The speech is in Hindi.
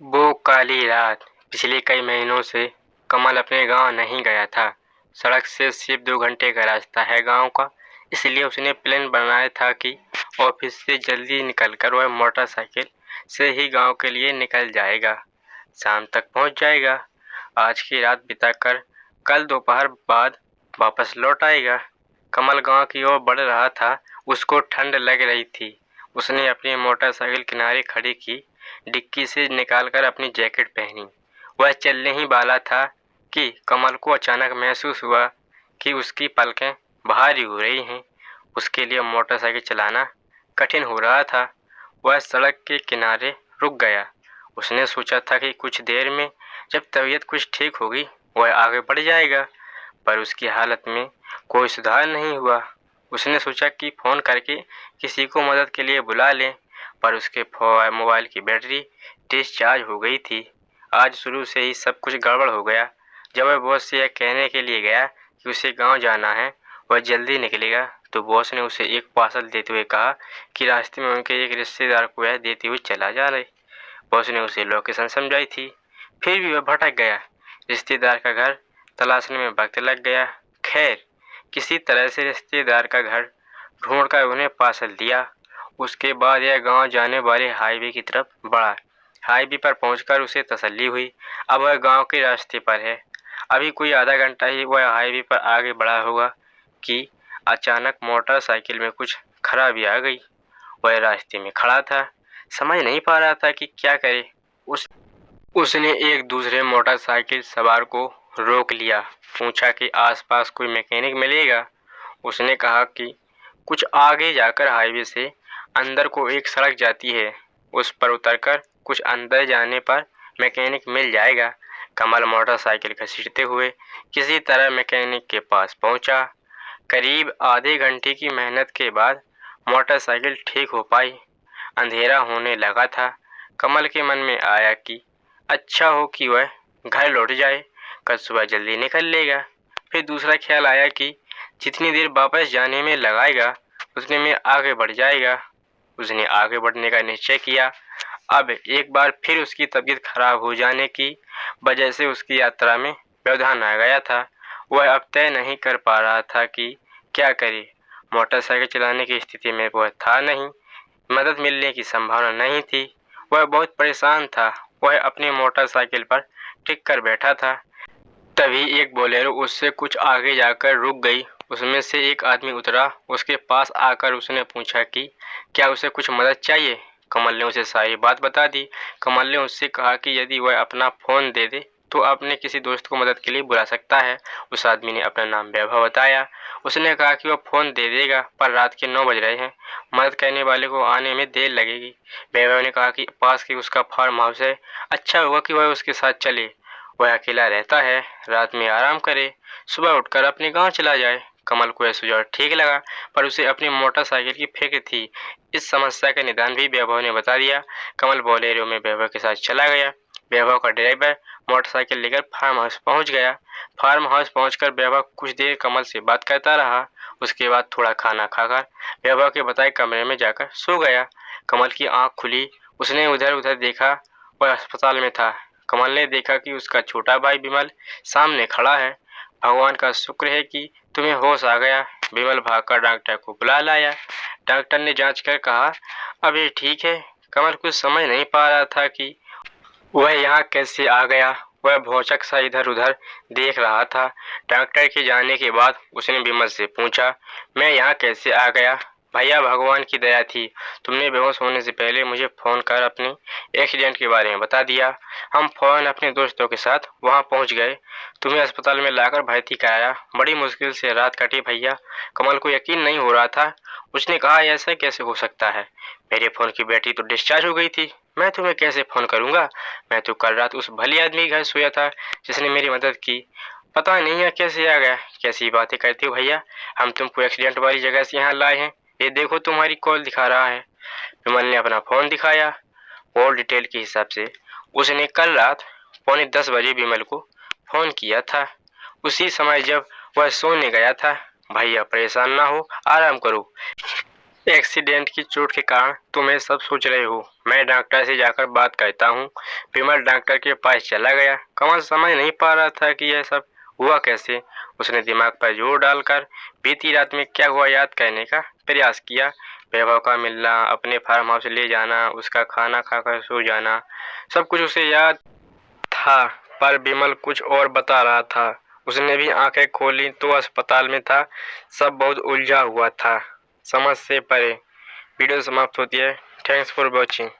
वो काली रात। पिछले कई महीनों से कमल अपने गांव नहीं गया था। सड़क से सिर्फ 2 घंटे का रास्ता है गांव का, इसलिए उसने प्लान बनाया था कि ऑफिस से जल्दी निकलकर वह मोटरसाइकिल से ही गांव के लिए निकल जाएगा। शाम तक पहुंच जाएगा। आज की रात बिताकर कल दोपहर बाद वापस लौट आएगा। कमल गांव की ओर बढ़ रहा था। उसको ठंड लग रही थी। उसने अपनी मोटरसाइकिल किनारे खड़ी की, डिक्की से निकालकर अपनी जैकेट पहनी। वह चलने ही वाला था कि कमल को अचानक महसूस हुआ कि उसकी पलकें भारी हो रही हैं। उसके लिए मोटरसाइकिल चलाना कठिन हो रहा था। वह सड़क के किनारे रुक गया। उसने सोचा था कि कुछ देर में जब तबीयत कुछ ठीक होगी वह आगे बढ़ जाएगा, पर उसकी हालत में कोई सुधार नहीं हुआ। उसने सोचा कि फ़ोन करके किसी को मदद के लिए बुला लें, पर उसके मोबाइल की बैटरी डिस्चार्ज हो गई थी। आज शुरू से ही सब कुछ गड़बड़ हो गया। जब वह बॉस से यह कहने के लिए गया कि उसे गांव जाना है, वह जल्दी निकलेगा, तो बॉस ने उसे एक पार्सल देते हुए कहा कि रास्ते में उनके एक रिश्तेदार को यह देते हुए चला जा रहे। बॉस ने उसे लोकेशन समझाई थी, फिर भी वह भटक गया। रिश्तेदार का घर तलाशने में वक्त लग गया। खैर, किसी तरह से रिश्तेदार का घर ढूंढकर उन्हें पार्सल दिया। उसके बाद यह गांव जाने वाले हाईवे की तरफ बढ़ा। हाईवे पर पहुंचकर उसे तसल्ली हुई, अब वह गांव के रास्ते पर है। अभी कोई आधा घंटा ही वह हाईवे पर आगे बढ़ा होगा कि अचानक मोटरसाइकिल में कुछ खराबी आ गई। वह रास्ते में खड़ा था, समझ नहीं पा रहा था कि क्या करे। उसने एक दूसरे मोटरसाइकिल सवार को रोक लिया, पूछा कि आसपास कोई मैकेनिक मिलेगा। उसने कहा कि कुछ आगे जाकर हाईवे से अंदर को एक सड़क जाती है, उस पर उतरकर कुछ अंदर जाने पर मैकेनिक मिल जाएगा। कमल मोटरसाइकिल घसीटते हुए किसी तरह मैकेनिक के पास पहुंचा। करीब आधे घंटे की मेहनत के बाद मोटरसाइकिल ठीक हो पाई। अंधेरा होने लगा था। कमल के मन में आया कि अच्छा हो कि वह घर लौट जाए, कल सुबह जल्दी निकल लेगा। फिर दूसरा ख्याल आया कि जितनी देर वापस जाने में लगाएगा उतने में आगे बढ़ जाएगा। उसने आगे बढ़ने का निश्चय किया। अब एक बार फिर उसकी तबीयत खराब हो जाने की वजह से उसकी यात्रा में व्यवधान आ गया था। वह अब तय नहीं कर पा रहा था कि क्या करे। मोटरसाइकिल चलाने की स्थिति में वह था नहीं, मदद मिलने की संभावना नहीं थी। वह बहुत परेशान था। वह अपनी मोटरसाइकिल पर टिक कर बैठा था। तभी एक बोलेरो उससे कुछ आगे जाकर रुक गई। उसमें से एक आदमी उतरा। उसके पास आकर उसने पूछा कि क्या उसे कुछ मदद चाहिए। कमल ने उसे सारी बात बता दी। कमल ने उससे कहा कि यदि वह अपना फ़ोन दे दे तो अपने किसी दोस्त को मदद के लिए बुला सकता है। उस आदमी ने अपना नाम वैभव बताया। उसने कहा कि वह फ़ोन दे देगा, पर रात के 9 बज रहे हैं, मदद करने वाले को आने में देर लगेगी। वैभव ने कहा कि पास ही उसका फार्म हाउस है, अच्छा होगा कि वह उसके साथ चले। वह अकेला रहता है, रात में आराम करे, सुबह उठकर अपने गांव चला जाए। कमल को यह सुझाव ठीक लगा, पर उसे अपनी मोटरसाइकिल की फिक्र थी। इस समस्या का निदान भी वैभव ने बता दिया। कमल बोलेरो में वैभव के साथ चला गया। वैभव का ड्राइवर मोटरसाइकिल लेकर फार्म हाउस पहुंच गया। फार्म हाउस पहुंचकर वैभव कुछ देर कमल से बात करता रहा। उसके बाद थोड़ा खाना खाकर वैभव के बताए कमरे में जाकर सो गया। कमल की आंख खुली। उसने उधर उधर देखा। वह अस्पताल में था। कमल ने देखा कि उसका छोटा भाई विमल सामने खड़ा है। भगवान का शुक्र है कि तुम्हें होश आ गया। विमल भागकर डॉक्टर को बुला लाया। डॉक्टर ने जांच कर कहा, अब ये ठीक है। कमल कुछ समझ नहीं पा रहा था कि वह यहाँ कैसे आ गया। वह भौचक सा इधर उधर देख रहा था। डॉक्टर के जाने के बाद उसने विमल से पूछा, मैं यहाँ कैसे आ गया। भैया, भगवान की दया थी। तुमने बेहोश होने से पहले मुझे फ़ोन कर अपने एक्सीडेंट के बारे में बता दिया। हम फ़ौरन अपने दोस्तों के साथ वहाँ पहुँच गए। तुम्हें अस्पताल में लाकर भर्ती कराया। बड़ी मुश्किल से रात कटी भैया। कमल को यकीन नहीं हो रहा था। उसने कहा, ऐसा कैसे हो सकता है। मेरे फ़ोन की बैटरी तो डिस्चार्ज हो गई थी। मैं तुम्हें कैसे फ़ोन करूँगा। मैं तो कल रात उस भले आदमी के घर सोया था जिसने मेरी मदद की। पता नहीं है कैसे आ गया। कैसी बातें करते हो भैया। हम तुमको एक्सीडेंट वाली जगह से यहाँ लाए हैं। ये देखो तुम्हारी कॉल दिखा रहा है। विमल ने अपना फ़ोन दिखाया। कॉल डिटेल के हिसाब से उसने कल रात 9:45 विमल को फ़ोन किया था, उसी समय जब वह सोने गया था। भैया परेशान ना हो, आराम करो। एक्सीडेंट की चोट के कारण तुम ये सब सोच रहे हो। मैं डॉक्टर से जाकर बात करता हूँ। विमल डॉक्टर के पास चला गया। कमल समझ नहीं पा रहा था कि यह सब हुआ कैसे। उसने दिमाग पर जोर डालकर बीती रात में क्या हुआ याद करने का प्रयास किया। वैभव का मिलना, अपने फार्म हाउस ले जाना, उसका खाना खाकर सो जाना, सब कुछ उसे याद था। पर विमल कुछ और बता रहा था। उसने भी आंखें खोली तो अस्पताल में था। सब बहुत उलझा हुआ था, समझ से परे। वीडियो समाप्त होती है। Thanks for watching.